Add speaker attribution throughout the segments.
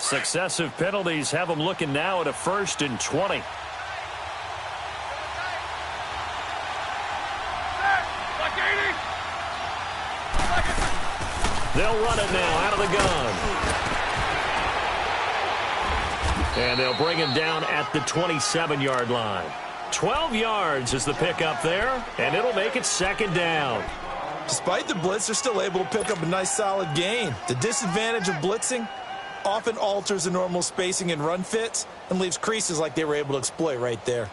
Speaker 1: Successive penalties have them looking now at a 1st and 20. They'll run it now out of the gun. And they'll bring him down at the 27-yard line. 12 yards is the pickup there, and it'll make it 2nd down.
Speaker 2: Despite the blitz, they're still able to pick up a nice solid gain. The disadvantage of blitzing often alters the normal spacing and run fits and leaves creases like they were able to exploit right there.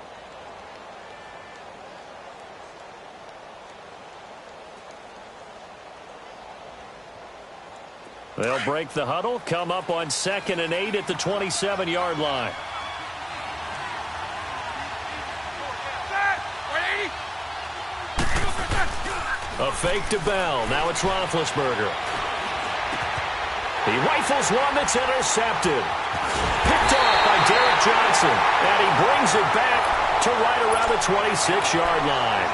Speaker 1: They'll break the huddle, come up on 2nd and 8 at the 27-yard line. A fake to Bell. Now it's Roethlisberger. He rifles one that's intercepted. Picked off by Derek Johnson. And he brings it back to right around the 26-yard line.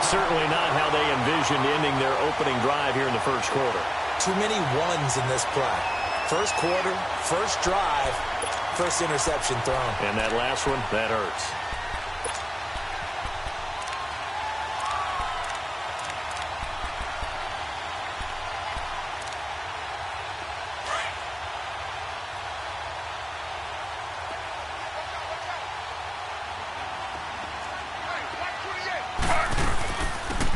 Speaker 1: Certainly not how they envisioned ending their opening drive here in the 1st quarter.
Speaker 2: Too many ones in this play. 1st quarter, 1st drive, 1st interception thrown.
Speaker 1: And that last one, that hurts.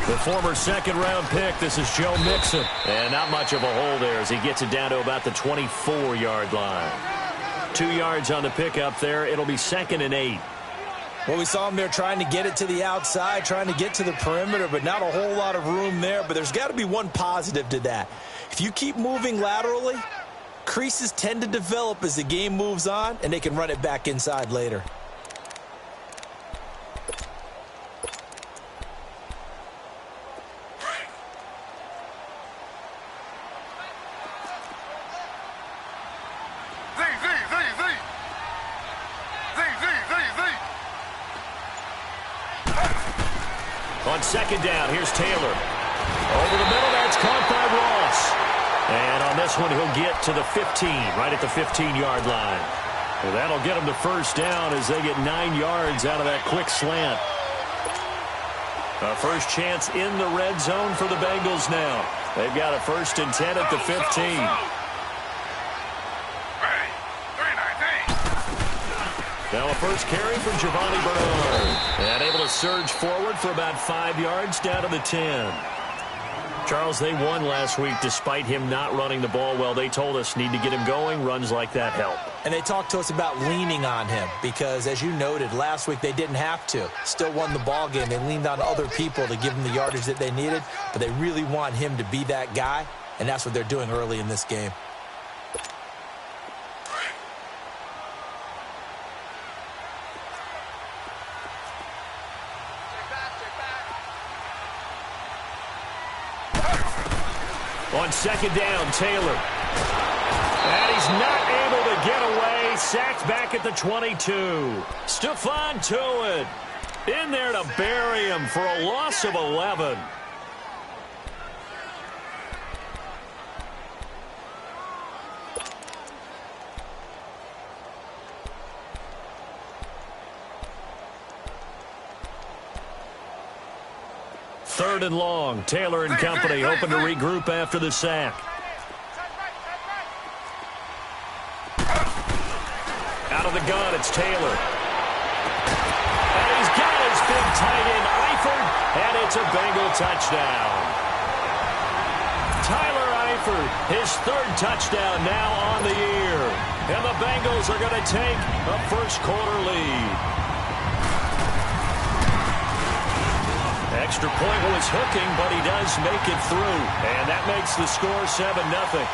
Speaker 1: The former 2nd-round pick, this is Joe Mixon. And not much of a hole there as he gets it down to about the 24-yard line. 2 yards on the pickup there. It'll be 2nd and 8.
Speaker 2: Well, we saw him there trying to get it to the outside, trying to get to the perimeter, but not a whole lot of room there. But there's got to be one positive to that. If you keep moving laterally, creases tend to develop as the game moves on, and they can run it back inside later.
Speaker 1: On 2nd down, here's Taylor. Over the middle, that's caught by Ross. And on this one, he'll get to the 15, right at the 15-yard line. Well, that'll get them to 1st down as they get 9 yards out of that quick slant. A 1st chance in the red zone for the Bengals now. They've got a 1st and 10 at the 15. Now a 1st carry from Giovanni Bernard. And able to surge forward for about 5 yards down to the 10. Charles, they won last week despite him not running the ball well. They told us need to get him going. Runs like that help.
Speaker 2: And they talked to us about leaning on him because, as you noted, last week they didn't have to. Still won the ball game. They leaned on other people to give them the yardage that they needed. But they really want him to be that guy, and that's what they're doing early in this game.
Speaker 1: On 2nd down, Taylor. And he's not able to get away. Sacked back at the 22. Stephon Tuitt in there to bury him for a loss of 11. Third and long. Taylor and company hoping to regroup after the sack. Out of the gun, it's Taylor. And he's got his big tight end, Eifert, and it's a Bengal touchdown. Tyler Eifert, his 3rd touchdown now on the year. And the Bengals are going to take a 1st quarter lead. Extra point was hooking, but he does make it through. And that makes the score 7-0.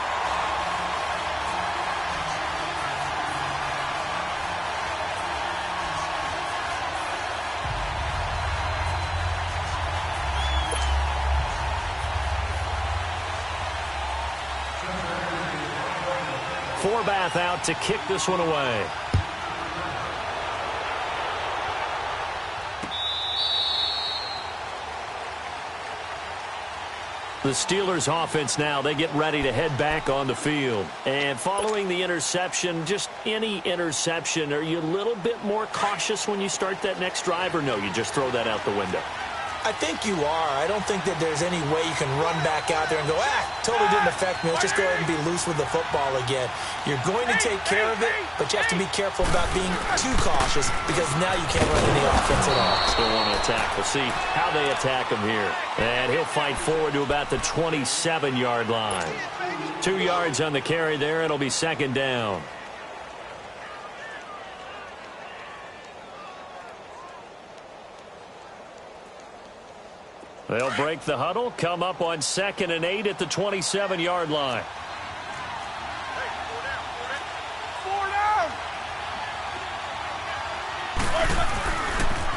Speaker 1: Forbath out to kick this one away. The Steelers offense now, they get ready to head back on the field. And following the interception, just any interception, are you a little bit more cautious when you start that next drive, or no, you just throw that out the window?
Speaker 2: I think you are. I don't think that there's any way you can run back out there and go, totally didn't affect me. Let's just go ahead and be loose with the football again. You're going to take care of it, but you have to be careful about being too cautious because now you can't run any offense at all.
Speaker 1: Still want to attack. We'll see how they attack him here. And he'll fight forward to about the 27-yard line. 2 yards on the carry there. It'll be second down. They'll break the huddle, come up on 2nd and 8 at the 27-yard line.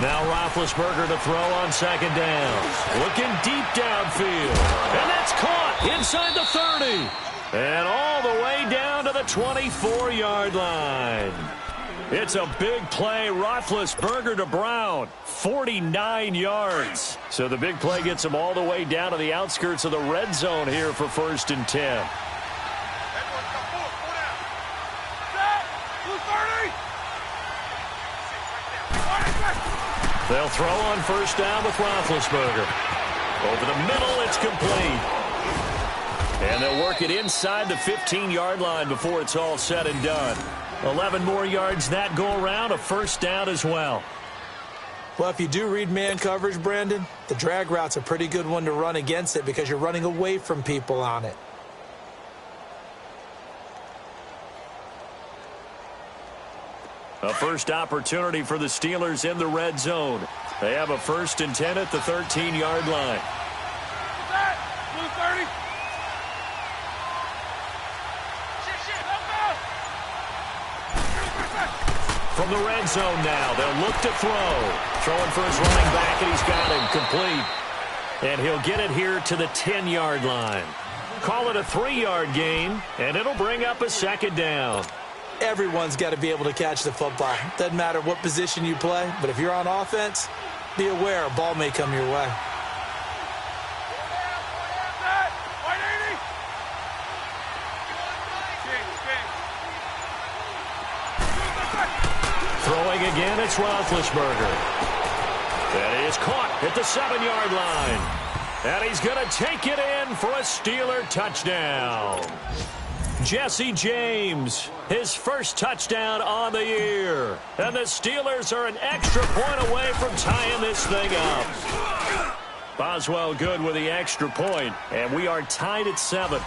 Speaker 1: Now Roethlisberger to throw on 2nd down. Looking deep downfield. And that's caught inside the 30. And all the way down to the 24-yard line. It's a big play. Roethlisberger to Brown. 49 yards. So the big play gets him all the way down to the outskirts of the red zone here for 1st and 10. They'll throw on 1st down with Roethlisberger. Over the middle, it's complete. And they'll work it inside the 15-yard line before it's all said and done. 11 more yards that go around, a 1st down as well.
Speaker 2: Well, if you do read man coverage, Brandon, the drag route's a pretty good one to run against it because you're running away from people on it.
Speaker 1: A first opportunity for the Steelers in the red zone. They have a 1st and 10 at the 13-yard line. From the red zone now, they'll look to throw. Throwing for his running back, and he's got him complete. And he'll get it here to the 10-yard line. Call it a 3-yard gain, and it'll bring up a 2nd down.
Speaker 2: Everyone's got to be able to catch the football. Doesn't matter what position you play, but if you're on offense, be aware a ball may come your way.
Speaker 1: Throwing again, it's Roethlisberger. That is caught at the 7-yard line. And he's going to take it in for a Steeler touchdown. Jesse James, his first touchdown on the year. And the Steelers are an extra point away from tying this thing up. Boswell good with the extra point, and we are tied at 7.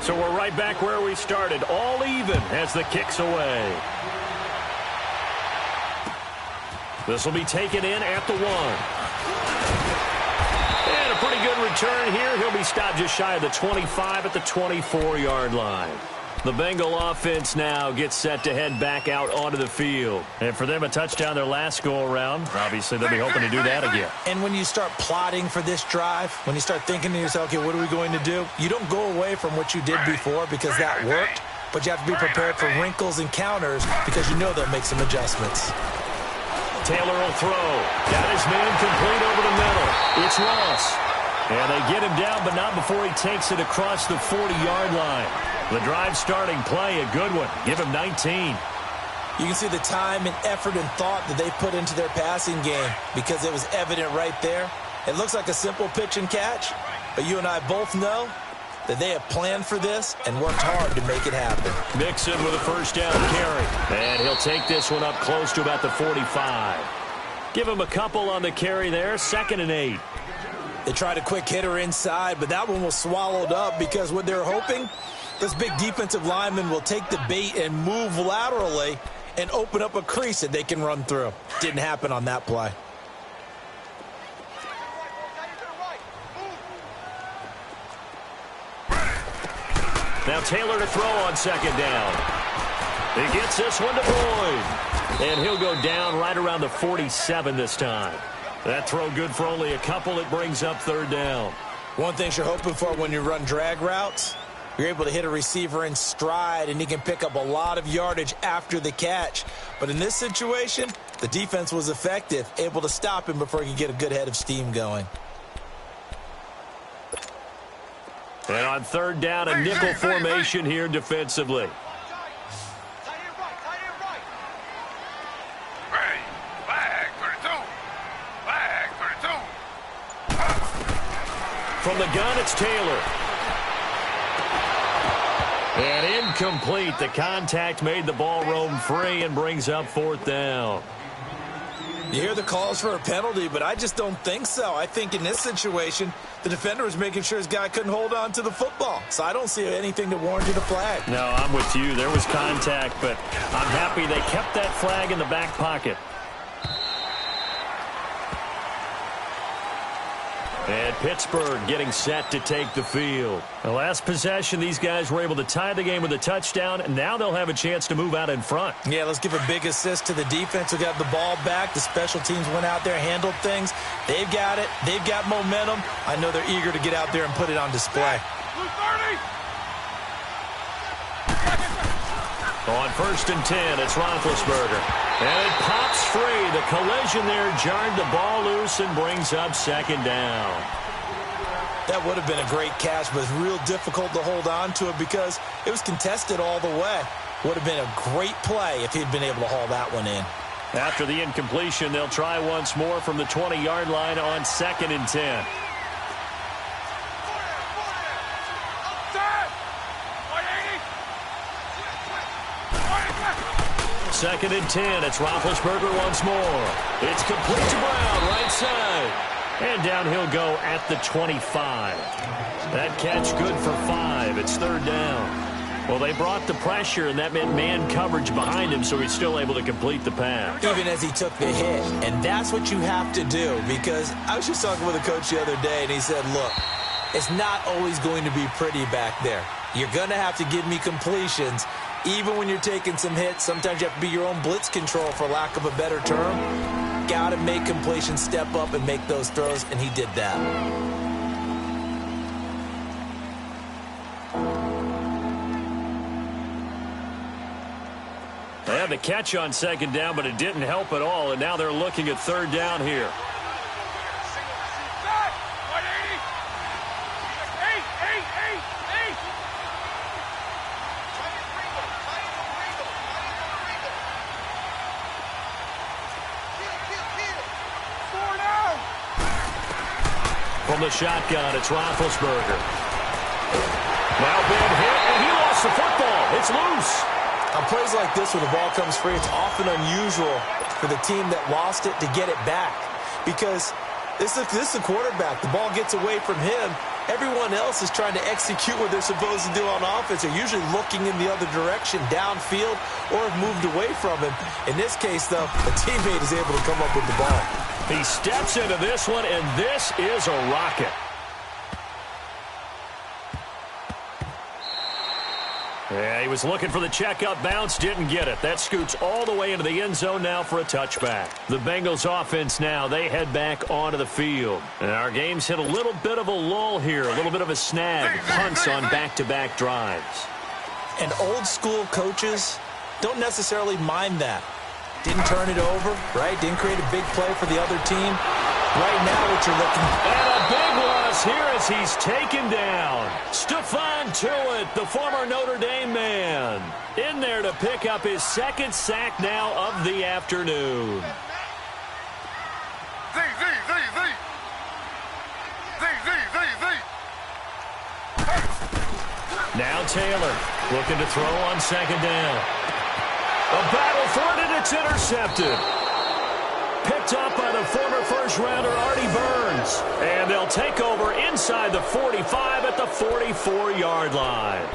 Speaker 1: So we're right back where we started, all even as the kick's away. This will be taken in at the 1. And a pretty good return here. He'll be stopped just shy of the 25 at the 24-yard line. The Bengal offense now gets set to head back out onto the field. And for them, a touchdown their last go-around. Obviously, they'll be hoping to do that again.
Speaker 2: And when you start plotting for this drive, when you start thinking to yourself, okay, what are we going to do? You don't go away from what you did before because that worked, but you have to be prepared for wrinkles and counters because you know they'll make some adjustments.
Speaker 1: Taylor will throw. Got his man complete over the middle. It's Ross. And they get him down, but not before he takes it across the 40-yard line. The drive starting play, a good one. Give him 19.
Speaker 2: You can see the time and effort and thought that they put into their passing game because it was evident right there. It looks like a simple pitch and catch, but you and I both know that they have planned for this and worked hard to make it happen.
Speaker 1: Mixon with a 1st down carry. And he'll take this one up close to about the 45. Give him a couple on the carry there. 2nd and 8.
Speaker 2: They tried a quick hitter inside, but that one was swallowed up because what they're hoping, this big defensive lineman will take the bait and move laterally and open up a crease that they can run through. Didn't happen on that play.
Speaker 1: Now Taylor to throw on 2nd down. He gets this one to Boyd. And he'll go down right around the 47 this time. That throw good for only a couple. It brings up 3rd down.
Speaker 2: One thing you're hoping for when you run drag routes, You're able to hit a receiver in stride, and he can pick up a lot of yardage after the catch. But in this situation, the defense was effective, able to stop him before he could get a good head of steam going.
Speaker 1: And on third down, a nickel formation here defensively. From the gun, it's Taylor. And incomplete. The contact made the ball roam free and brings up fourth down.
Speaker 2: You hear the calls for a penalty, but I just don't think so. I think in this situation, the defender was making sure his guy couldn't hold on to the football. So I don't see anything to warrant a flag.
Speaker 1: No, I'm with you. There was contact, but I'm happy they kept that flag in the back pocket. And Pittsburgh getting set to take the field. The last possession, these guys were able to tie the game with a touchdown, and now they'll have a chance to move out in front.
Speaker 2: Yeah, let's give a big assist to the defense who got the ball back. The special teams went out there, handled things. They've got it. They've got momentum. I know they're eager to get out there and put it on display.
Speaker 1: On 1st and 10, it's Roethlisberger. And it pops free. The collision there jarred the ball loose and brings up second down.
Speaker 2: That would have been a great catch, but it's real difficult to hold on to it because it was contested all the way. Would have been a great play if he'd been able to haul that one in.
Speaker 1: After the incompletion, they'll try once more from the 20-yard line on 2nd and 10. Second and 10. It's Roethlisberger once more. It's complete to Brown, right side. And down he'll go at the 25. That catch good for 5. It's third down. Well, they brought the pressure, and that meant man coverage behind him, so he's still able to complete the pass.
Speaker 2: Even as he took the hit. And that's what you have to do, because I was just talking with a coach the other day, and he said, look, it's not always going to be pretty back there. You're going to have to give me completions. Even when you're taking some hits, sometimes you have to be your own blitz control, for lack of a better term. Got to make completions, step up, and make those throws, and he did that.
Speaker 1: They had the catch on second down, but it didn't help at all, and now they're looking at third down here. From the shotgun, it's Roethlisberger. Now big hit, and he lost the football. It's loose.
Speaker 2: On plays like this, when the ball comes free, it's often unusual for the team that lost it to get it back. Because this is the quarterback. The ball gets away from him. Everyone else is trying to execute what they're supposed to do on offense. They're usually looking in the other direction, downfield, or have moved away from him. In this case, though, a teammate is able to come up with the ball.
Speaker 1: He steps into this one, and this is a rocket. Yeah, he was looking for the checkup bounce, didn't get it. That scoots all the way into the end zone now for a touchback. The Bengals offense now, they head back onto the field. And our game's hit a little bit of a lull here, a little bit of a snag. Punts on back-to-back drives.
Speaker 2: And old school coaches don't necessarily mind that. Didn't turn it over, right? Didn't create a big play for the other team. Right now, what you're looking for.
Speaker 1: And a big loss here as he's taken down. Stephon Tuitt, the former Notre Dame man, in there to pick up his second sack now of the afternoon. Now Taylor looking to throw on second down. A battle for it, and it's intercepted. Picked up by the former first-rounder Artie Burns. And they'll take over inside the 45 at the 44-yard line.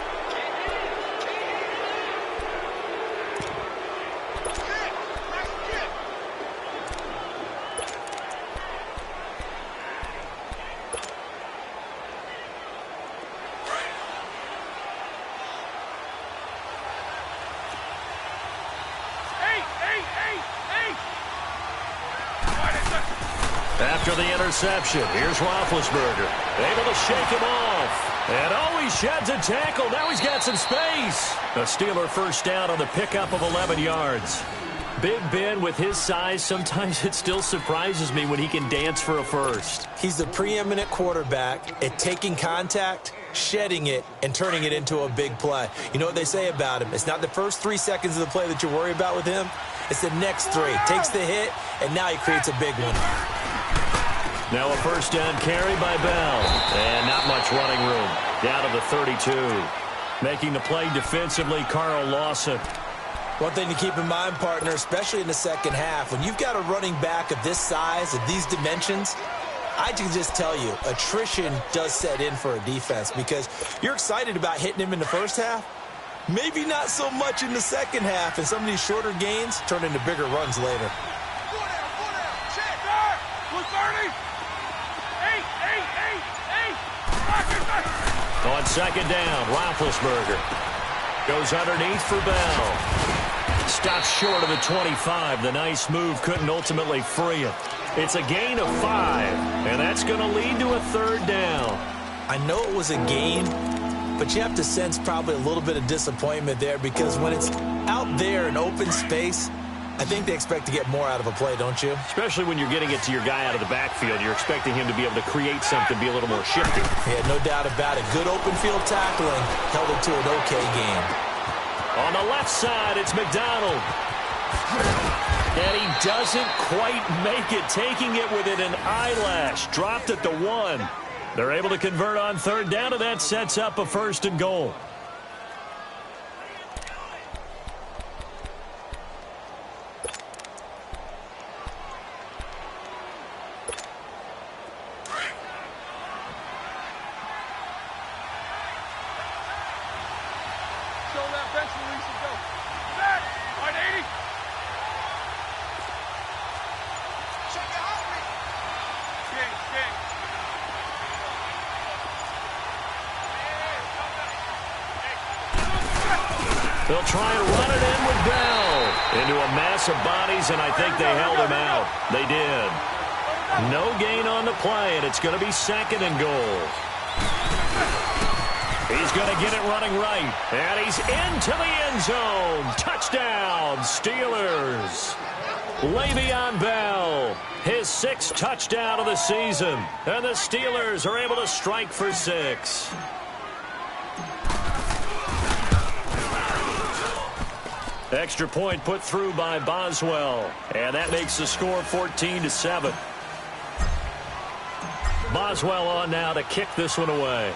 Speaker 1: After the interception, here's Roethlisberger. Able to shake him off. And he sheds a tackle. Now he's got some space. A Steeler first down on the pickup of 11 yards. Big Ben, with his size, sometimes it still surprises me when he can dance for a first.
Speaker 2: He's the preeminent quarterback at taking contact, shedding it, and turning it into a big play. You know what they say about him? It's not the first 3 seconds of the play that you worry about with him. It's the next 3. Takes the hit, and now he creates a big one.
Speaker 1: Now a first down carry by Bell. And not much running room. Down to the 32. Making the play defensively, Carl Lawson.
Speaker 2: One thing to keep in mind, partner, especially in the second half, when you've got a running back of this size, of these dimensions, I can just tell you, attrition does set in for a defense because you're excited about hitting him in the first half. Maybe not so much in the second half, and some of these shorter gains turn into bigger runs later.
Speaker 1: On second down, Roethlisberger goes underneath for Bell. Stops short of the 25. The nice move couldn't ultimately free him. It's a gain of 5, and that's going to lead to a third down.
Speaker 2: I know it was a gain, but you have to sense probably a little bit of disappointment there because when it's out there in open space, I think they expect to get more out of a play, don't you?
Speaker 1: Especially when you're getting it to your guy out of the backfield. You're expecting him to be able to create something, be a little more shifty.
Speaker 2: Yeah, no doubt about it. Good open field tackling held it to an okay game.
Speaker 1: On the left side, it's McDonald. And he doesn't quite make it, taking it within an eyelash. Dropped at the 1. They're able to convert on third down, and that sets up a first and goal. They'll try and run it in with Bell. Into a mass of bodies, and I think they held him out. They did. No gain on the play, and it's going to be second and goal. He's going to get it running right. And he's into the end zone. Touchdown, Steelers. Le'Veon Bell, his 6th touchdown of the season. And the Steelers are able to strike for 6. Extra point put through by Boswell. And that makes the score 14-7. Boswell on now to kick this one away.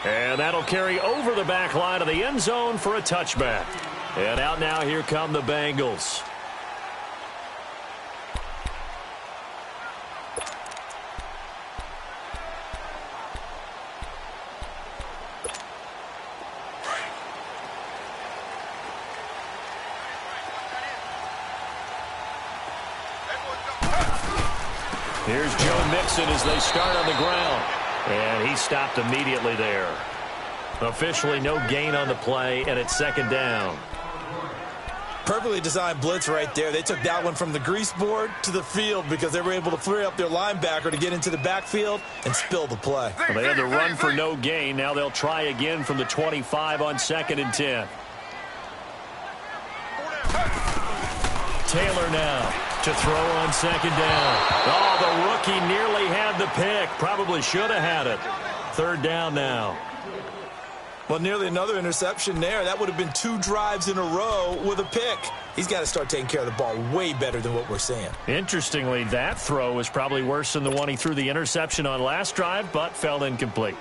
Speaker 1: And that'll carry over the back line of the end zone for a touchback. And out now, here come the Bengals. Here's Joe Mixon as they start on the ground. And he stopped immediately there. Officially no gain on the play, and it's second down.
Speaker 2: Perfectly designed blitz right there. They took that one from the grease board to the field because they were able to free up their linebacker to get into the backfield and spill the play.
Speaker 1: Well, they had to run for no gain. Now they'll try again from the 25 on 2nd and 10. Taylor now to throw on 2nd down. Oh, the rookie nearly had the pick. Probably should have had it. 3rd down now.
Speaker 2: Well, nearly another interception there. That would have been 2 drives in a row with a pick. He's got to start taking care of the ball way better than what we're seeing.
Speaker 1: Interestingly, that throw was probably worse than the one he threw the interception on last drive, but fell incomplete.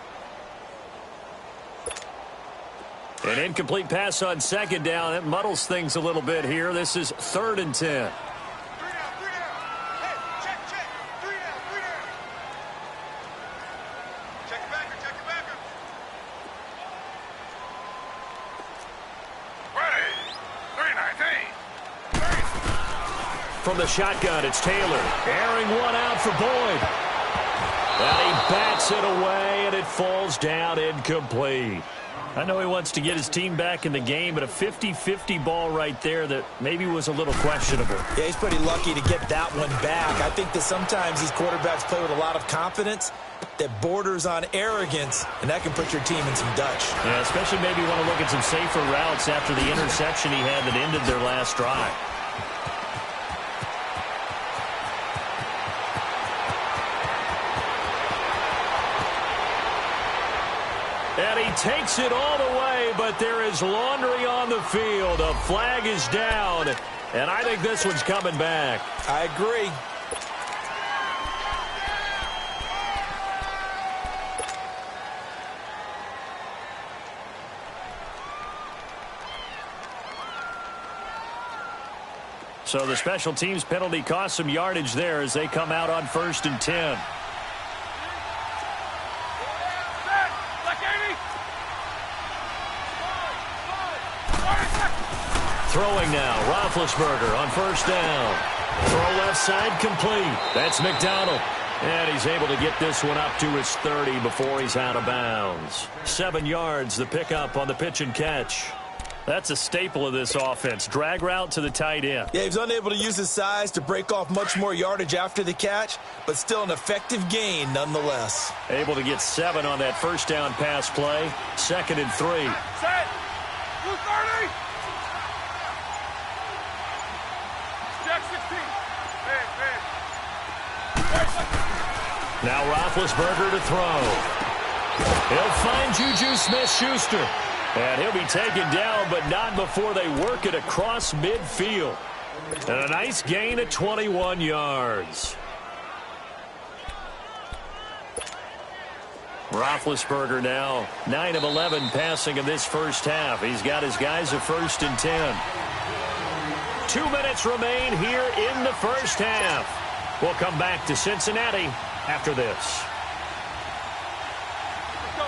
Speaker 1: An incomplete pass on 2nd down. It muddles things a little bit here. This is 3rd and 10. From the shotgun, it's Taylor. Airing one out for Boyd. And he bats it away, and it falls down incomplete. I know he wants to get his team back in the game, but a 50-50 ball right there that maybe was a little questionable.
Speaker 2: Yeah, he's pretty lucky to get that one back. I think that sometimes these quarterbacks play with a lot of confidence that borders on arrogance, and that can put your team in some Dutch.
Speaker 1: Yeah, especially maybe want to look at some safer routes after the interception he had that ended their last drive. And he takes it all the way, but there is laundry on the field. A flag is down, and I think this one's coming back.
Speaker 2: I agree.
Speaker 1: So the special teams penalty cost some yardage there as they come out on 1st and 10. Throwing now, Roethlisberger on 1st down. Throw left side complete. That's McDonald. And he's able to get this one up to his 30 before he's out of bounds. 7 yards, the pickup on the pitch and catch. That's a staple of this offense. Drag route to the tight end.
Speaker 2: Yeah, he's unable to use his size to break off much more yardage after the catch, but still an effective gain nonetheless.
Speaker 1: Able to get 7 on that 1st down pass play. 2nd and 3.
Speaker 3: Set. 230. Jack 16.
Speaker 1: Now Roethlisberger to throw. He'll find Juju Smith-Schuster. And he'll be taken down, but not before they work it across midfield. And a nice gain of 21 yards. Roethlisberger now 9 of 11 passing in this first half. He's got his guys at 1st and 10. 2 minutes remain here in the first half. We'll come back to Cincinnati after this.
Speaker 3: Let's go.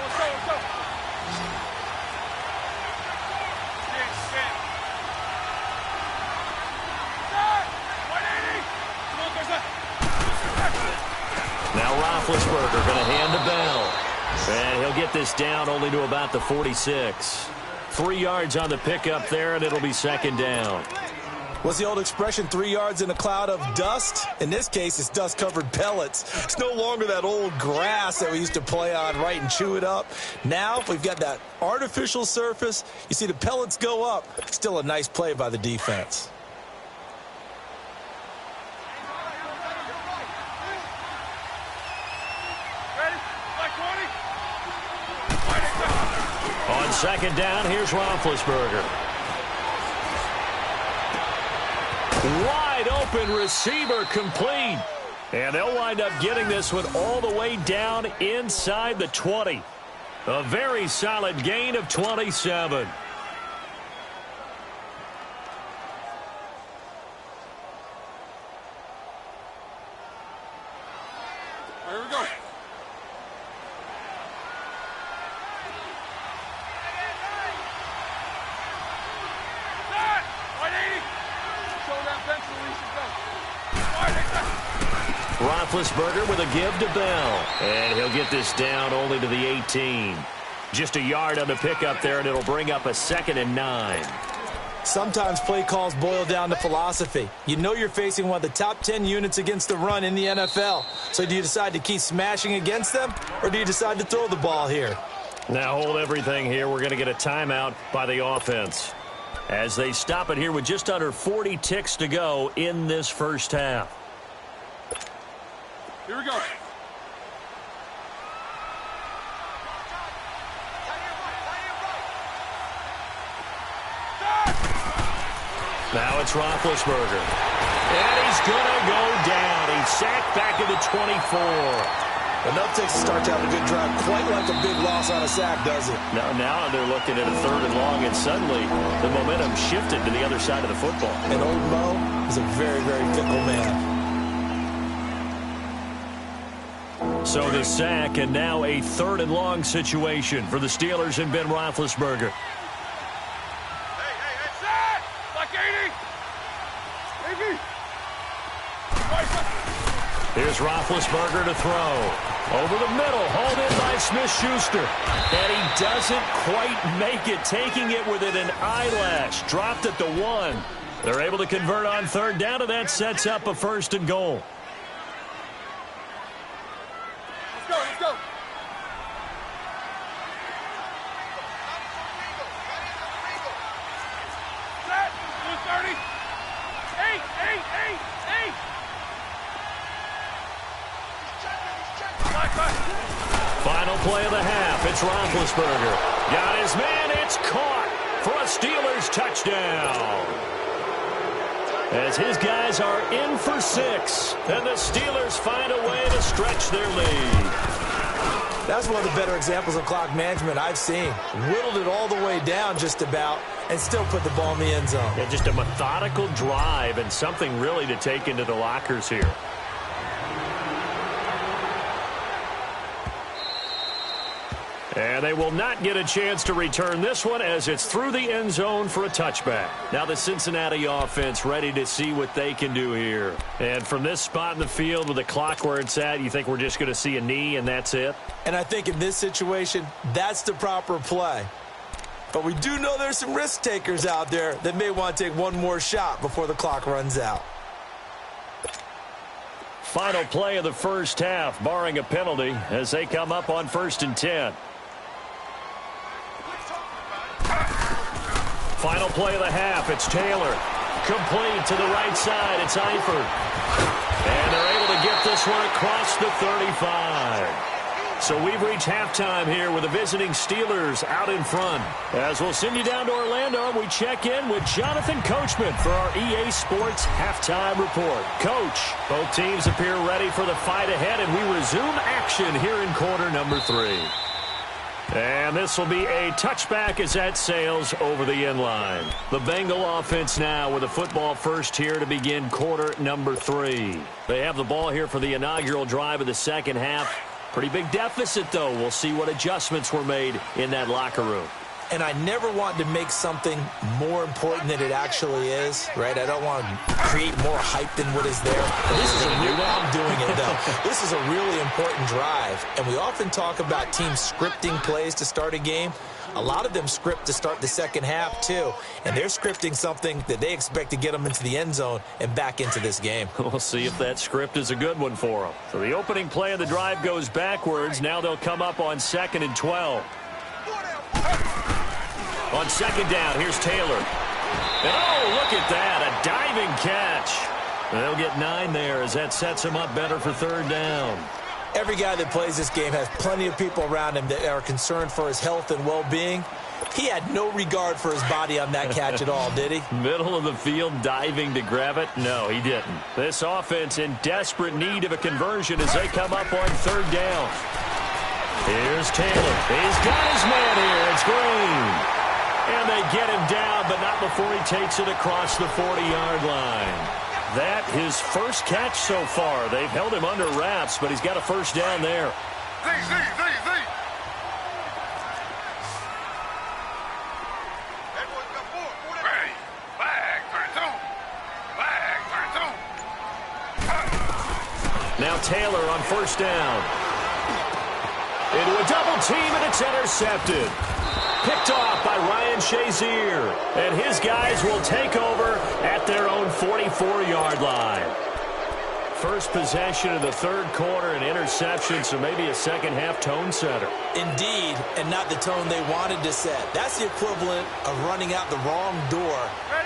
Speaker 1: Now Roethlisberger going to hand the bell. And he'll get this down only to about the 46. 3 yards on the pickup there, and it'll be 2nd down.
Speaker 2: What's the old expression, 3 yards in a cloud of dust? In this case, it's dust-covered pellets. It's no longer that old grass that we used to play on, right, and chew it up. Now we've got that artificial surface. You see the pellets go up. Still a nice play by the defense.
Speaker 1: On 2nd down, here's Roethlisberger. Wide open receiver complete. And they'll wind up getting this one all the way down inside the 20. A very solid gain of 27.
Speaker 3: Here we go.
Speaker 1: Roethlisberger with a give to Bell. And he'll get this down only to the 18. Just a yard on the pickup there, and it'll bring up a 2nd and 9.
Speaker 2: Sometimes play calls boil down to philosophy. You know you're facing one of the top 10 units against the run in the NFL. So do you decide to keep smashing against them, or do you decide to throw the ball here?
Speaker 1: Now hold everything here. We're going to get a timeout by the offense as they stop it here with just under 40 ticks to go in this first half.
Speaker 3: Here we go.
Speaker 1: Now it's Roethlisberger. And he's going to go down. He's sacked back at the 24.
Speaker 2: Enough takes to start to have a good drive. Quite like a big loss on a sack, does it?
Speaker 1: Now they're looking at a 3rd and long, and suddenly the momentum shifted to the other side of the football.
Speaker 2: And old Mo is a very, very fickle man.
Speaker 1: So the sack, and now a 3rd and long situation for the Steelers and Ben Roethlisberger.
Speaker 3: Hey, set! Like 80! 80!
Speaker 1: Here's Roethlisberger to throw. Over the middle, hauled in by Smith-Schuster. And he doesn't quite make it, taking it within an eyelash. Dropped at the 1. They're able to convert on third down, and that sets up a 1st and goal.
Speaker 3: Let's go, let's go. Set. 230. 8, 8, 8, 8.
Speaker 1: Final play of the half. It's Roethlisberger. Got his man. It's caught for a Steelers touchdown. As his guys are in for 6. And the Steelers find a way to stretch their lead.
Speaker 2: That's one of the better examples of clock management I've seen. Whittled it all the way down just about and still put the ball in the end zone.
Speaker 1: Yeah, just a methodical drive and something really to take into the lockers here. And they will not get a chance to return this one as it's through the end zone for a touchback. Now the Cincinnati offense ready to see what they can do here. And from this spot in the field with the clock where it's at, you think we're just going to see a knee and that's it?
Speaker 2: And I think in this situation, that's the proper play. But we do know there's some risk takers out there that may want to take one more shot before the clock runs out.
Speaker 1: Final play of the first half, barring a penalty, as they come up on 1st and 10. Final play of the half. It's Taylor. Complete to the right side. It's Eifert. And they're able to get this one across the 35. So we've reached halftime here with the visiting Steelers out in front. As we'll send you down to Orlando, we check in with Jonathan Coachman for our EA Sports Halftime Report. Coach, both teams appear ready for the fight ahead, and we resume action here in quarter number 3. And this will be a touchback as that sails over the end line. The Bengal offense now with a football first here to begin quarter number 3. They have the ball here for the inaugural drive of the second half. Pretty big deficit, though. We'll see what adjustments were made in that locker room.
Speaker 2: And I never want to make something more important than it actually is, right? I don't want to create more hype than what is there. This is I'm doing it, though. This is a really important drive. And we often talk about teams scripting plays to start a game. A lot of them script to start the second half, too. And they're scripting something that they expect to get them into the end zone and back into this game.
Speaker 1: We'll see if that script is a good one for them. So the opening play of the drive goes backwards. Now they'll come up on 2nd and 12. On 2nd down, here's Taylor. And oh, look at that, a diving catch. And they'll get 9 there as that sets him up better for 3rd down.
Speaker 2: Every guy that plays this game has plenty of people around him that are concerned for his health and well-being. He had no regard for his body on that catch at all, did he?
Speaker 1: Middle of the field diving to grab it? No, he didn't. This offense in desperate need of a conversion as they come up on 3rd down. Here's Taylor. He's got his man here. It's Green. And they get him down, but not before he takes it across the 40-yard line. That his first catch so far. They've held him under wraps, but he's got a 1st down there.
Speaker 3: Z. Ready. Flag 32. Flag 32.
Speaker 1: Now Taylor on 1st down. Into a double team, and it's intercepted. Picked off by Ryan Shazier. And his guys will take over at their own 44-yard line. First possession of the 3rd quarter, an interception, so maybe a second-half tone setter.
Speaker 2: Indeed, and not the tone they wanted to set. That's the equivalent of running out the wrong door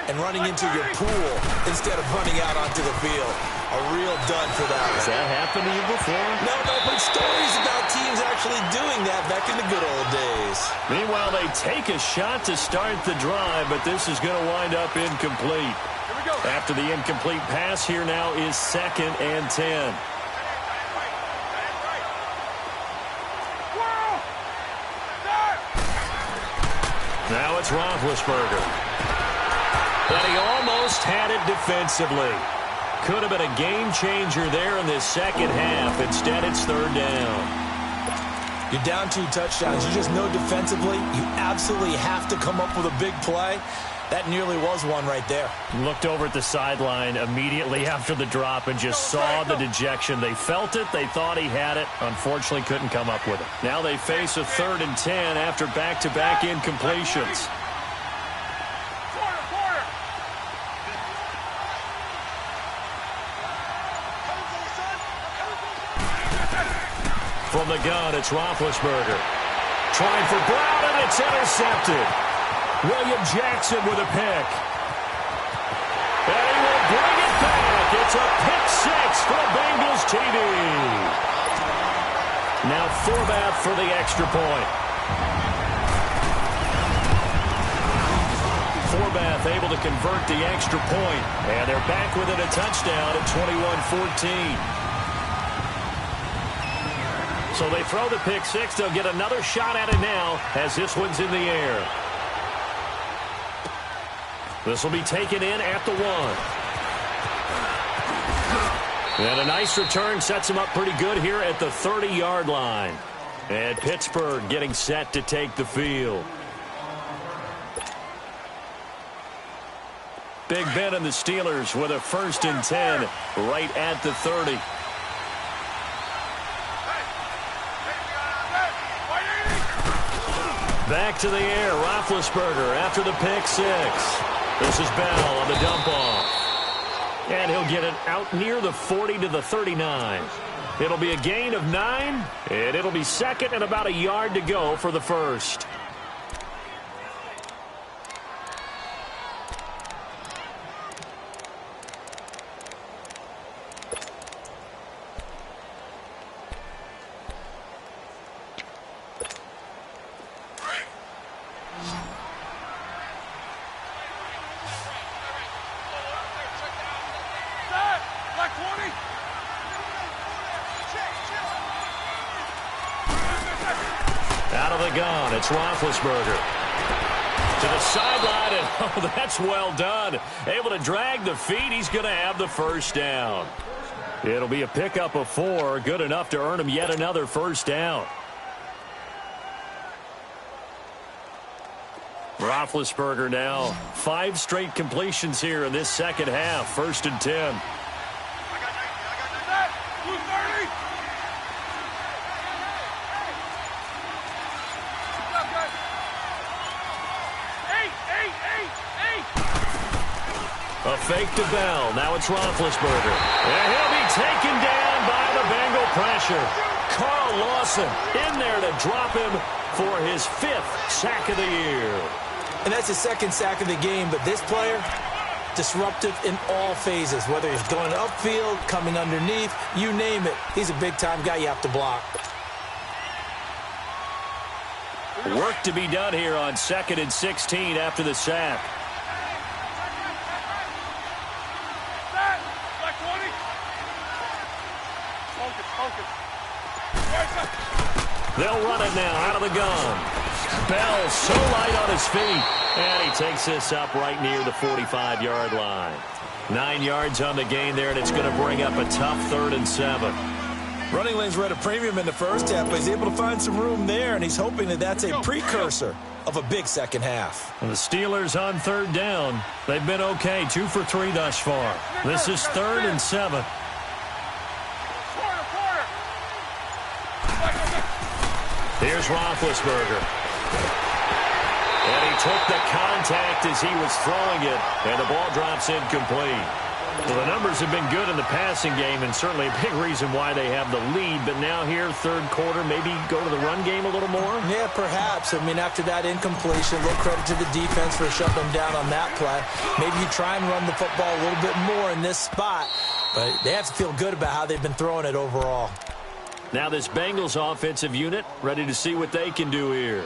Speaker 2: and running into your pool instead of running out onto the field. A real dud for that one.
Speaker 1: Has that happened to you before?
Speaker 2: No, but stories about teams actually doing that back in the good old days.
Speaker 1: Meanwhile, they take a shot to start the drive, but this is going to wind up incomplete.
Speaker 3: Here we go.
Speaker 1: After the incomplete pass, here now is 2nd and 10. Now it's Roethlisberger. But he almost had it defensively. Could have been a game changer there in this second half. Instead, it's 3rd down.
Speaker 2: You're down 2 touchdowns. You just know defensively you absolutely have to come up with a big play. That nearly was one right there.
Speaker 1: Looked over at the sideline immediately after the drop and just saw the dejection. They felt it. They thought he had it. Unfortunately, couldn't come up with it. Now they face a 3rd and 10 after back-to-back incompletions. From the gun, it's Roethlisberger. Trying for Brown, and it's intercepted. William Jackson with a pick. And he will bring it back. It's a pick 6 for the Bengals TD. Now Forbath for the extra point. Forbath able to convert the extra point. And they're back within a touchdown at 21-14. So they throw the pick 6. They'll get another shot at it now as this one's in the air. This will be taken in at the 1. And a nice return sets him up pretty good here at the 30-yard line. And Pittsburgh getting set to take the field. Big Ben and the Steelers with a 1st and 10 right at the 30. Back to the air, Roethlisberger after the pick 6. This is Bell on the dump off. And he'll get it out near the 40 to the 39. It'll be a gain of 9, and it'll be 2nd and about a yard to go for the 1st. Out of the gun, it's Roethlisberger. To the sideline, and oh, that's well done. Able to drag the feet. He's going to have the 1st down. It'll be a pickup of 4. Good enough to earn him yet another 1st down. Roethlisberger now 5 straight completions here in this second half. 1st and 10. A fake to Bell. Now it's Roethlisberger. And he'll be taken down by the Bengal pressure. Carl Lawson in there to drop him for his 5th sack of the year.
Speaker 2: And that's his 2nd sack of the game, but this player, disruptive in all phases, whether he's going upfield, coming underneath, you name it. He's a big-time guy you have to block.
Speaker 1: Work to be done here on 2nd and 16 after the sack. They'll run it now out of the gun. Bell so light on his feet. And he takes this up right near the 45-yard line. 9 yards on the gain there, and it's going to bring up a tough 3rd and 7.
Speaker 2: Running lanes were at a premium in the first half, but he's able to find some room there, and he's hoping that that's a precursor of a big second half.
Speaker 1: And the Steelers on 3rd down. They've been okay, 2 for 3 thus far. This is 3rd and 7. Here's Roethlisberger. And he took the contact as he was throwing it, and the ball drops incomplete. Well, the numbers have been good in the passing game, and certainly a big reason why they have the lead. But now here, 3rd quarter, maybe go to the run game a little more?
Speaker 2: Yeah, perhaps. I mean, after that incompletion, a little credit to the defense for shutting them down on that play. Maybe you try and run the football a little bit more in this spot. But they have to feel good about how they've been throwing it overall.
Speaker 1: Now this Bengals offensive unit ready to see what they can do here.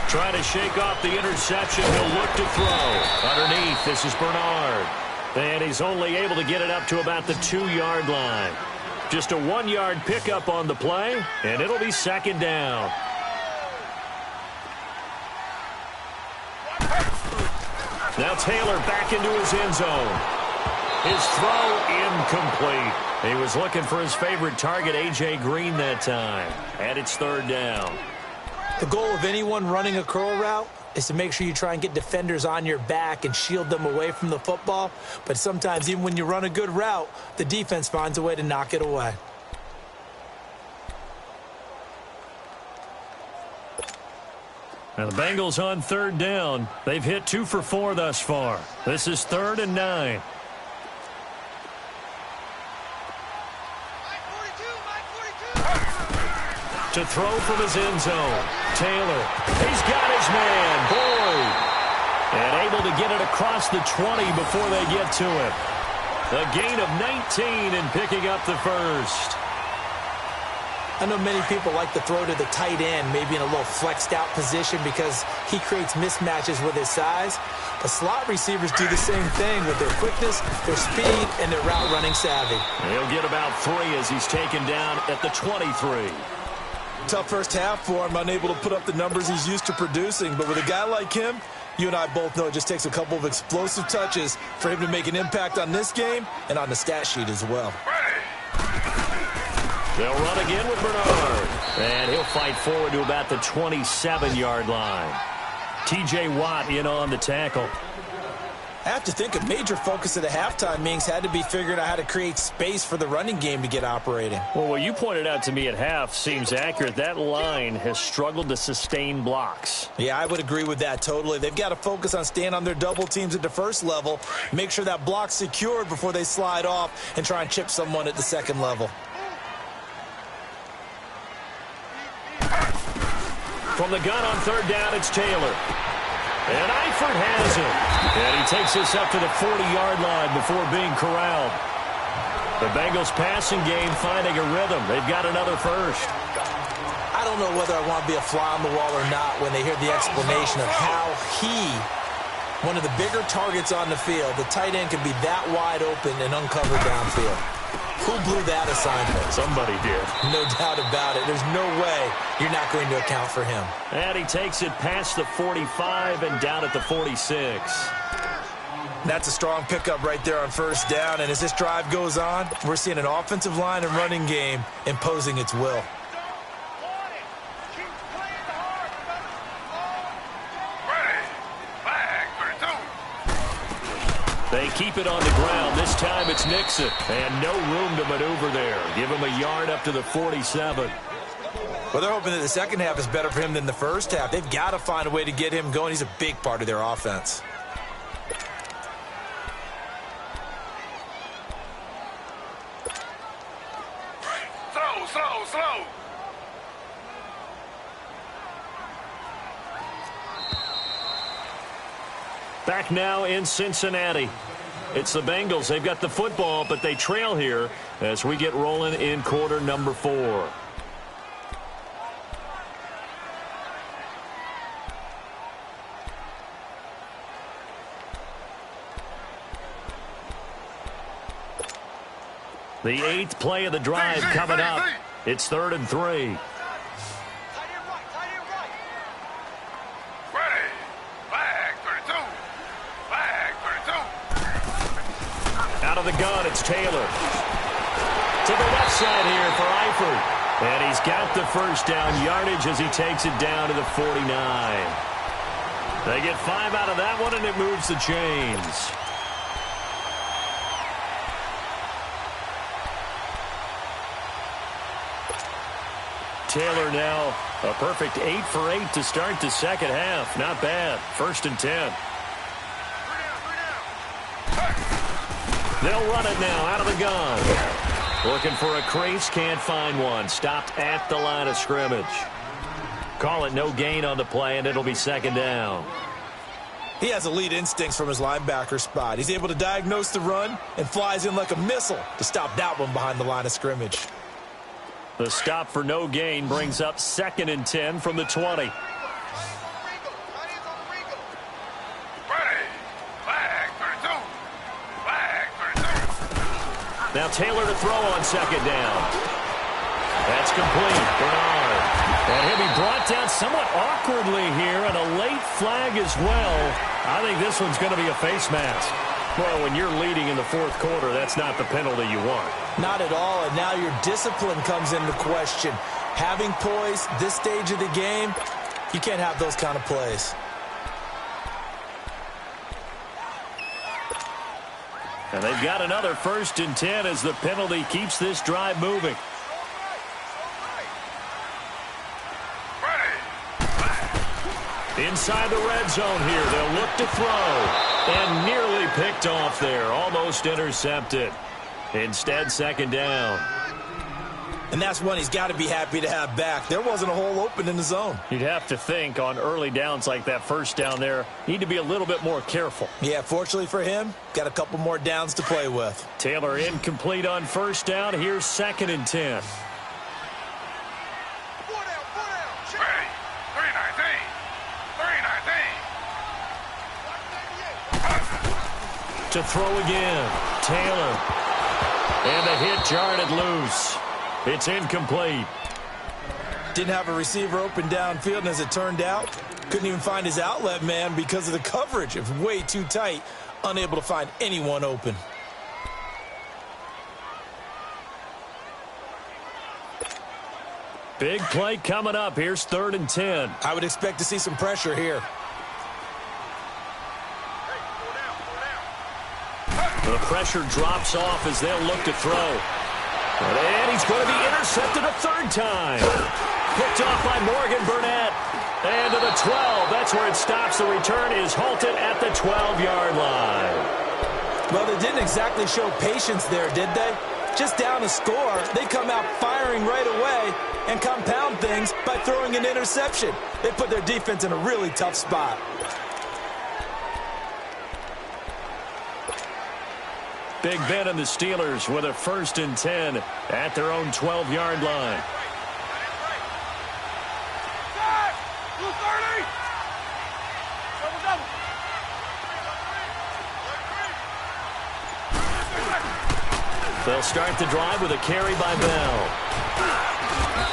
Speaker 1: Trying to shake off the interception. He'll look to throw. Underneath, this is Bernard. And he's only able to get it up to about the 2-yard line. Just a 1-yard pickup on the play, and it'll be 2nd down. Now Taylor back into his end zone. His throw incomplete. He was looking for his favorite target, A.J. Green, that time. And it's third down.
Speaker 2: The goal of anyone running a curl route is to make sure you try and get defenders on your back and shield them away from the football. But sometimes, even when you run a good route, the defense finds a way to knock it away.
Speaker 1: Now the Bengals on third down. They've hit 2 for 4 thus far. This is 3rd and 9. To throw from his end zone. Taylor. He's got his man. Boyd. And able to get it across the 20 before they get to him. A gain of 19 and picking up the first.
Speaker 2: I know many people like to throw to the tight end, maybe in a little flexed out position because he creates mismatches with his size. But slot receivers do the same thing with their quickness, their speed, and their route running savvy.
Speaker 1: He'll get about 3 as he's taken down at the 23.
Speaker 2: Tough first half for him, unable to put up the numbers he's used to producing. But with a guy like him, you and I both know it just takes a couple of explosive touches for him to make an impact on this game and on the stat sheet as well.
Speaker 1: They'll run again with Bernard. And he'll fight forward to about the 27-yard line. T.J. Watt in on the tackle.
Speaker 2: I have to think a major focus of the halftime meetings had to be figuring out how to create space for the running game to get operating.
Speaker 1: Well, what you pointed out to me at half seems accurate. That line has struggled to sustain blocks.
Speaker 2: Yeah, I would agree with that totally. They've got to focus on staying on their double teams at the first level, make sure that block's secured before they slide off and try and chip someone at the second level.
Speaker 1: From the gun on third down, it's Taylor. And Eifert has him. And he takes this up to the 40-yard line before being corralled. The Bengals passing game finding a rhythm. They've got another first.
Speaker 2: I don't know whether I want to be a fly on the wall or not when they hear the explanation of how one of the bigger targets on the field, the tight end can be that wide open and uncovered downfield. Who blew that assignment?
Speaker 1: Somebody did.
Speaker 2: No doubt about it. There's no way you're not going to account for him.
Speaker 1: And he takes it past the 45 and down at the 46.
Speaker 2: That's a strong pickup right there on first down. And as this drive goes on, we're seeing an offensive line and running game imposing its will.
Speaker 1: They keep it on the ground. This time it's Nixon. And no room to maneuver there. Give him a yard up to the 47.
Speaker 2: Well, they're hoping that the second half is better for him than the first half. They've got to find a way to get him going. He's a big part of their offense.
Speaker 3: Slow.
Speaker 1: Back now in Cincinnati. It's the Bengals. They've got the football, but they trail here as we get rolling in quarter number 4. The 8th play of the drive coming up. It's 3rd and 3. Out of the gun, it's Taylor. To the left side here for Eifert. And he's got the first down yardage as he takes it down to the 49. They get 5 out of that one, and it moves the chains. Taylor now a perfect 8 for 8 to start the second half. Not bad. 1st and 10. They'll run it now out of the gun. Looking for a crease, can't find one. Stopped at the line of scrimmage. Call it no gain on the play, and it'll be 2nd down.
Speaker 2: He has elite instincts from his linebacker spot. He's able to diagnose the run and flies in like a missile to stop that one behind the line of scrimmage.
Speaker 1: The stop for no gain brings up 2nd and 10 from the 20. Now Taylor to throw on 2nd down. That's complete. Bernard. And he'll be brought down somewhat awkwardly here, and a late flag as well. I think this one's going to be a face mask. Well, when you're leading in the fourth quarter, that's not the penalty you want.
Speaker 2: Not at all, and now your discipline comes into question. Having poise this stage of the game, you can't have those kind of plays.
Speaker 1: And they've got another 1st and 10 as the penalty keeps this drive moving. Inside the red zone here, they'll look to throw. And nearly picked off there, almost intercepted. Instead, 2nd down.
Speaker 2: And that's one he's got to be happy to have back. There wasn't a hole open in the zone.
Speaker 1: You'd have to think on early downs like that 1st down there, need to be a little bit more careful.
Speaker 2: Yeah, fortunately for him, got a couple more downs to play with.
Speaker 1: Taylor incomplete on 1st down. Here's 2nd and 10. To throw again, Taylor. And the hit jarred it loose. It's incomplete.
Speaker 2: Didn't have a receiver open downfield, and as it turned out, couldn't even find his outlet man because of the coverage. It was way too tight, unable to find anyone open.
Speaker 1: Big play coming up. Here's 3rd and 10.
Speaker 2: I would expect to see some pressure here.
Speaker 1: The pressure drops off as they'll look to throw. And he's going to be intercepted a 3rd time. Picked off by Morgan Burnett. And to the 12. That's where it stops. The return is halted at the 12-yard line.
Speaker 2: Well, they didn't exactly show patience there, did they? Just down a score, they come out firing right away and compound things by throwing an interception. They put their defense in a really tough spot.
Speaker 1: Big Ben and the Steelers with a 1st and 10 at their own 12-yard line. They'll start the drive with a carry by Bell.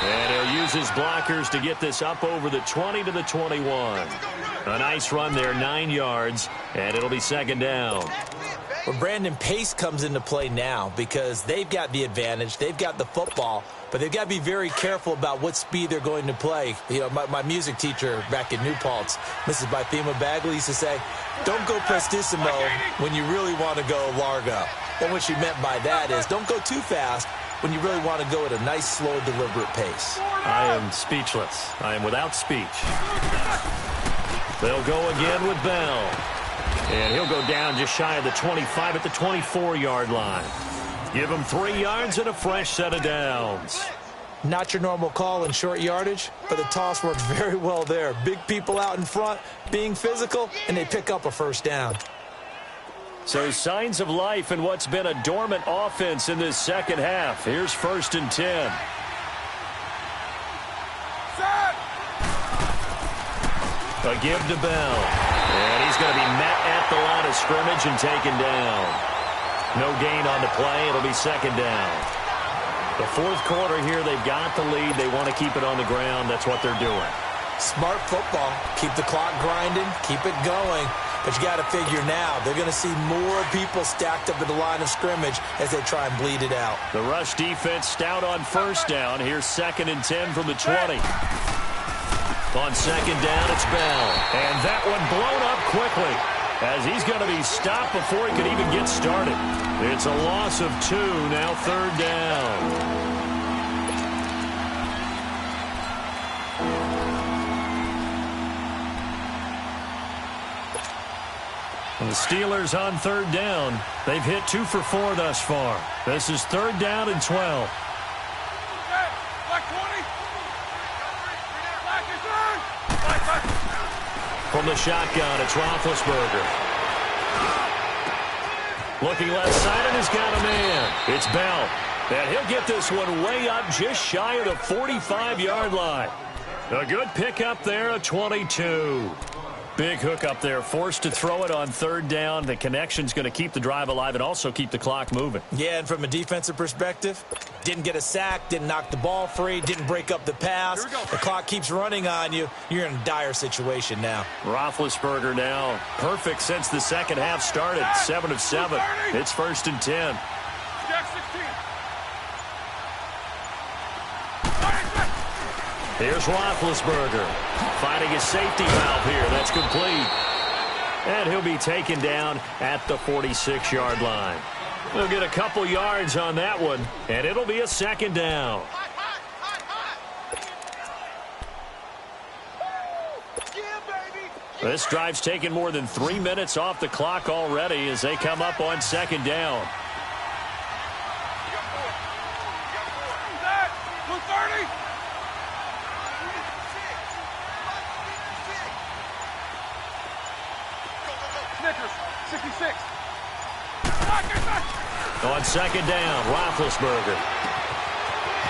Speaker 1: And he'll use his blockers to get this up over the 20 to the 21. A nice run there, 9 yards, and it'll be 2nd down.
Speaker 2: Well, Brandon, pace comes into play now because they've got the advantage. They've got the football, but they've got to be very careful about what speed they're going to play. You know, my music teacher back in New Paltz, Mrs. Bythema Bagley, used to say, don't go prestissimo when you really want to go largo. And what she meant by that is don't go too fast when you really want to go at a nice, slow, deliberate pace.
Speaker 1: I am speechless. I am without speech. They'll go again with Bell. And he'll go down just shy of the 25 at the 24-yard line. Give him 3 yards and a fresh set of downs.
Speaker 2: Not your normal call in short yardage, but the toss worked very well there. Big people out in front, being physical, and they pick up a 1st down.
Speaker 1: So signs of life in what's been a dormant offense in this 2nd half. Here's 1st and 10. A give to Bell. And he's going to be met at the line of scrimmage and taken down. No gain on the play. It'll be 2nd down. The 4th quarter here, they've got the lead. They want to keep it on the ground. That's what they're doing.
Speaker 2: Smart football. Keep the clock grinding. Keep it going. But you got to figure now, they're going to see more people stacked up at the line of scrimmage as they try and bleed it out.
Speaker 1: The rush defense stout on 1st down. Here's 2nd and 10 from the 20. On 2nd down, it's Bell. And that one blown up quickly as he's going to be stopped before he could even get started. It's a loss of 2, now 3rd down. And the Steelers on 3rd down. They've hit 2 for 4 thus far. This is 3rd down and 12. From the shotgun, it's Roethlisberger. Looking left side, and he's got a man. It's Bell. And he'll get this one way up just shy of the 45-yard line. A good pickup there, a 22. Big hook up there, forced to throw it on third down. The connection's going to keep the drive alive and also keep the clock moving.
Speaker 2: Yeah, and from a defensive perspective, didn't get a sack, didn't knock the ball free, didn't break up the pass. The clock keeps running on you. You're in a dire situation now.
Speaker 1: Roethlisberger now perfect since the second half started. 7 of 7. It's 1st and 10. Here's Roethlisberger finding his safety valve here. That's complete. And he'll be taken down at the 46-yard line. We'll get a couple yards on that one, and it'll be a 2nd down. This drive's taken more than 3 minutes off the clock already as they come up on 2nd down. On 2nd down, Roethlisberger.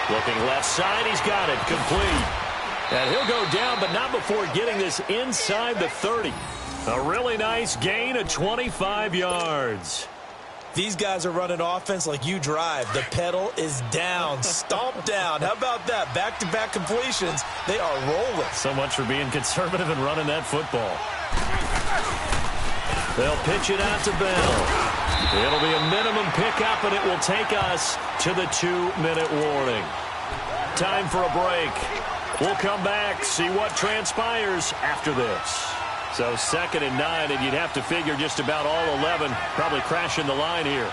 Speaker 1: Looking left side, he's got it, complete. And he'll go down, but not before getting this inside the 30. A really nice gain of 25 yards.
Speaker 2: These guys are running offense like you drive. The pedal is down, stomp down. How about that? Back-to-back completions. They are rolling.
Speaker 1: So much for being conservative and running that football. They'll pitch it out to Bell. It'll be a minimum pickup, and it will take us to the 2-minute warning. Time for a break. We'll come back, see what transpires after this. So 2nd and 9, and you'd have to figure just about all 11 probably crashing the line here.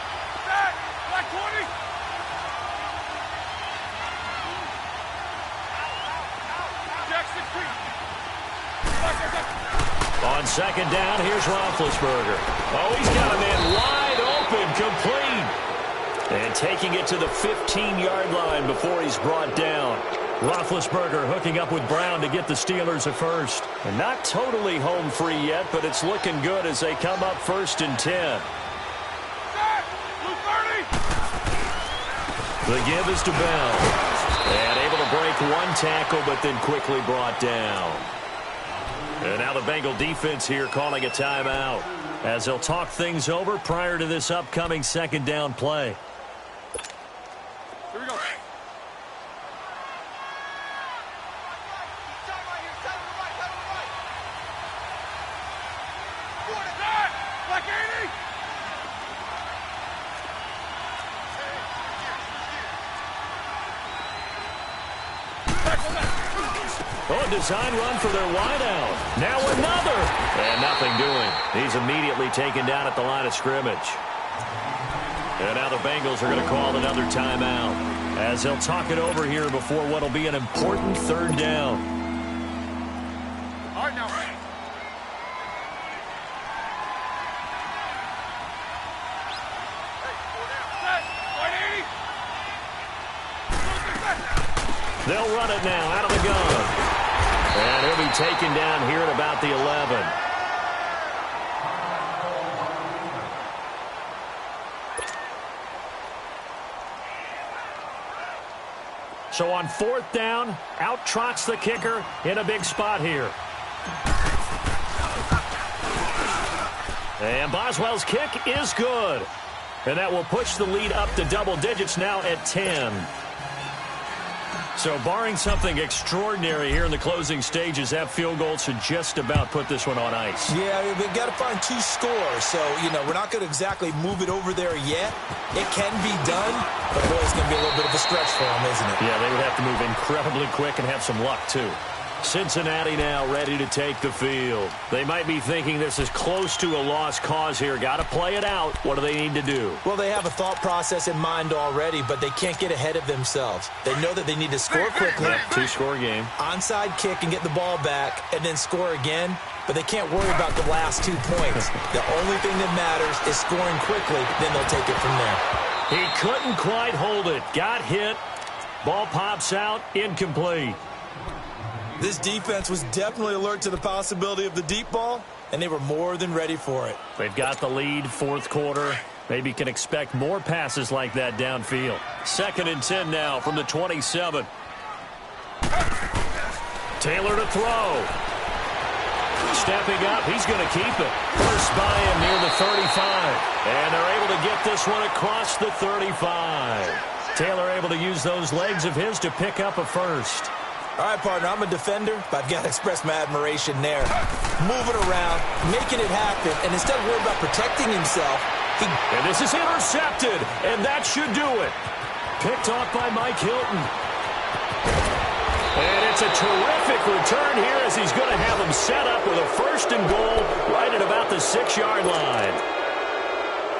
Speaker 1: On 2nd down, here's Roethlisberger. Oh, he's got a man wide open, complete. And taking it to the 15-yard line before he's brought down. Roethlisberger hooking up with Brown to get the Steelers a first. And not totally home free yet, but it's looking good as they come up 1st and 10. The give is to Bell. And able to break one tackle, but then quickly brought down. And now the Bengal defense here calling a timeout as they'll talk things over prior to this upcoming 2nd down play.
Speaker 3: Here we go.
Speaker 1: Oh, design run for their wideout. Now another. And nothing doing. He's immediately taken down at the line of scrimmage. And now the Bengals are going to call another timeout as they'll talk it over here before what will be an important 3rd down.
Speaker 3: All right, now.
Speaker 1: They'll run it now out of the gun. And he'll be taken down here at about the 11. So on 4th down, out trots the kicker in a big spot here. And Boswell's kick is good. And that will push the lead up to double digits now at 10. So barring something extraordinary here in the closing stages, that field goal should just about put this one on ice.
Speaker 2: Yeah, we've got to find 2 scores. So, we're not going to exactly move it over there yet. It can be done, but boy, it's going to be a little bit of a stretch for them, isn't it?
Speaker 1: Yeah, they would have to move incredibly quick and have some luck, too. Cincinnati now ready to take the field. They might be thinking this is close to a lost cause here. Got to play it out. What do they need to do?
Speaker 2: Well, they have a thought process in mind already, but they can't get ahead of themselves. They know that they need to score quickly.
Speaker 1: 2-score game.
Speaker 2: Onside kick and get the ball back and then score again, but they can't worry about the last 2 points. The only thing that matters is scoring quickly, then they'll take it from there.
Speaker 1: He couldn't quite hold it. Got hit. Ball pops out. Incomplete.
Speaker 2: This defense was definitely alert to the possibility of the deep ball, and they were more than ready for it.
Speaker 1: They've got the lead, 4th quarter. Maybe can expect more passes like that downfield. 2nd and 10 now from the 27. Taylor to throw. Stepping up, he's going to keep it. First by him near the 35. And they're able to get this one across the 35. Taylor able to use those legs of his to pick up a first.
Speaker 2: All right, partner, I'm a defender, but I've got to express my admiration there. Moving around, making it happen, and instead of worrying about protecting himself,
Speaker 1: And this is intercepted, and that should do it. Picked off by Mike Hilton. And it's a terrific return here as he's going to have him set up with a first and goal right at about the 6-yard line.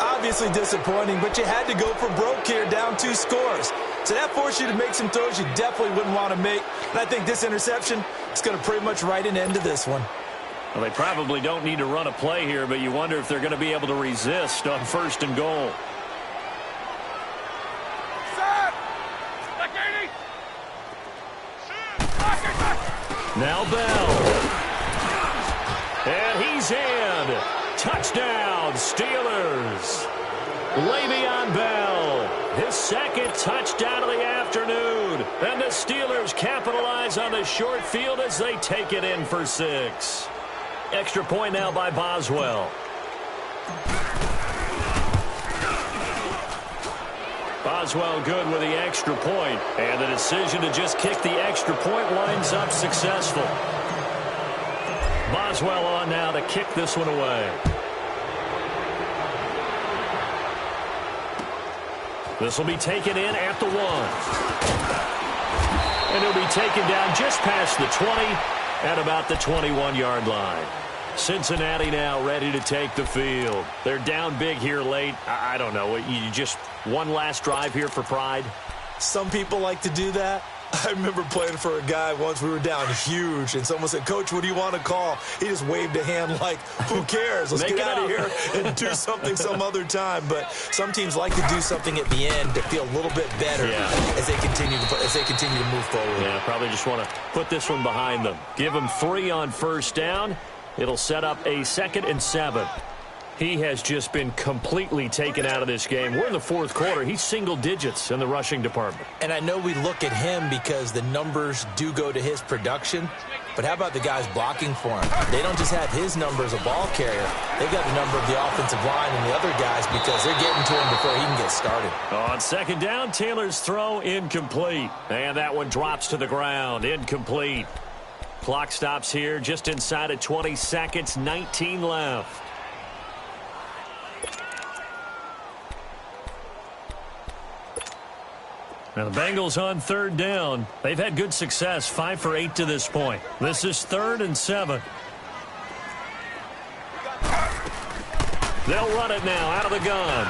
Speaker 2: Obviously disappointing, but you had to go for broke here, down 2 scores. So that forced you to make some throws you definitely wouldn't want to make. And I think this interception is going to pretty much write an end to this one.
Speaker 1: Well, they probably don't need to run a play here, but you wonder if they're going to be able to resist on first and goal. Now Bell. And he's in. Touchdown, Steelers. Le'Veon Bell, his second touchdown of the afternoon. And the Steelers capitalize on the short field as they take it in for 6. Extra point now by Boswell. Boswell good with the extra point. And the decision to just kick the extra point winds up successful. Boswell on now to kick this one away. This will be taken in at the 1. And he'll be taken down just past the 20 at about the 21-yard line. Cincinnati now ready to take the field. They're down big here late. I don't know. You just one last drive here for pride?
Speaker 2: Some people like to do that. I remember playing for a guy once. We were down huge, and someone said, "Coach, what do you want to call?" He just waved a hand like, "Who cares? Let's get out of here and do something some other time." But some teams like to do something at the end to feel a little bit better as they continue to move forward.
Speaker 1: Yeah, probably just want to put this one behind them. Give them 3 on first down. It'll set up a 2nd and 7. He has just been completely taken out of this game. We're in the 4th quarter. He's single digits in the rushing department.
Speaker 2: And I know we look at him because the numbers do go to his production. But how about the guys blocking for him? They don't just have his number as a ball carrier. They got the number of the offensive line and the other guys because they're getting to him before he can get started.
Speaker 1: On 2nd down, Taylor's throw incomplete. And that one drops to the ground. Incomplete. Clock stops here just inside of 20 seconds. 19 left. Now the Bengals on 3rd down. They've had good success, 5 for 8 to this point. This is 3rd and 7. They'll run it now out of the gun.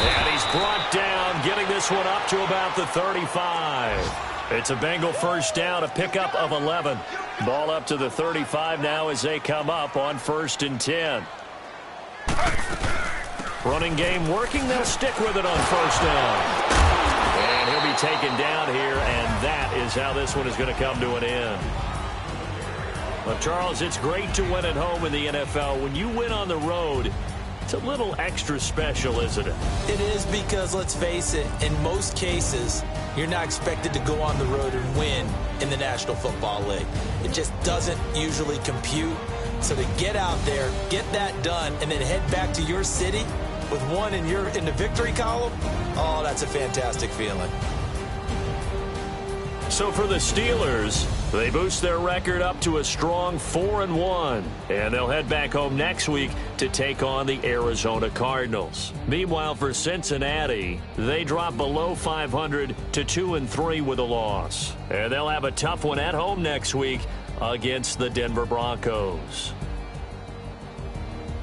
Speaker 1: And he's brought down, getting this one up to about the 35. It's a Bengal first down, a pickup of 11. Ball up to the 35 now as they come up on 1st and 10. Running game working. They'll stick with it on 1st down. And he'll be taken down here, and that is how this one is going to come to an end. Well, Charles, it's great to win at home in the NFL. When you win on the road, it's a little extra special, isn't it?
Speaker 2: It is because, let's face it, in most cases, you're not expected to go on the road and win in the National Football League. It just doesn't usually compute. So to get out there, get that done, and then head back to your city with one in the victory column, oh, that's a fantastic feeling.
Speaker 1: So for the Steelers, they boost their record up to a strong 4-1. And they'll head back home next week to take on the Arizona Cardinals. Meanwhile, for Cincinnati, they drop below 500 to 2-3 with a loss. And they'll have a tough one at home next week against the Denver Broncos.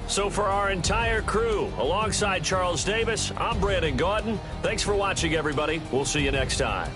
Speaker 1: So for our entire crew, alongside Charles Davis, I'm Brandon Gaudin. Thanks for watching, everybody. We'll see you next time.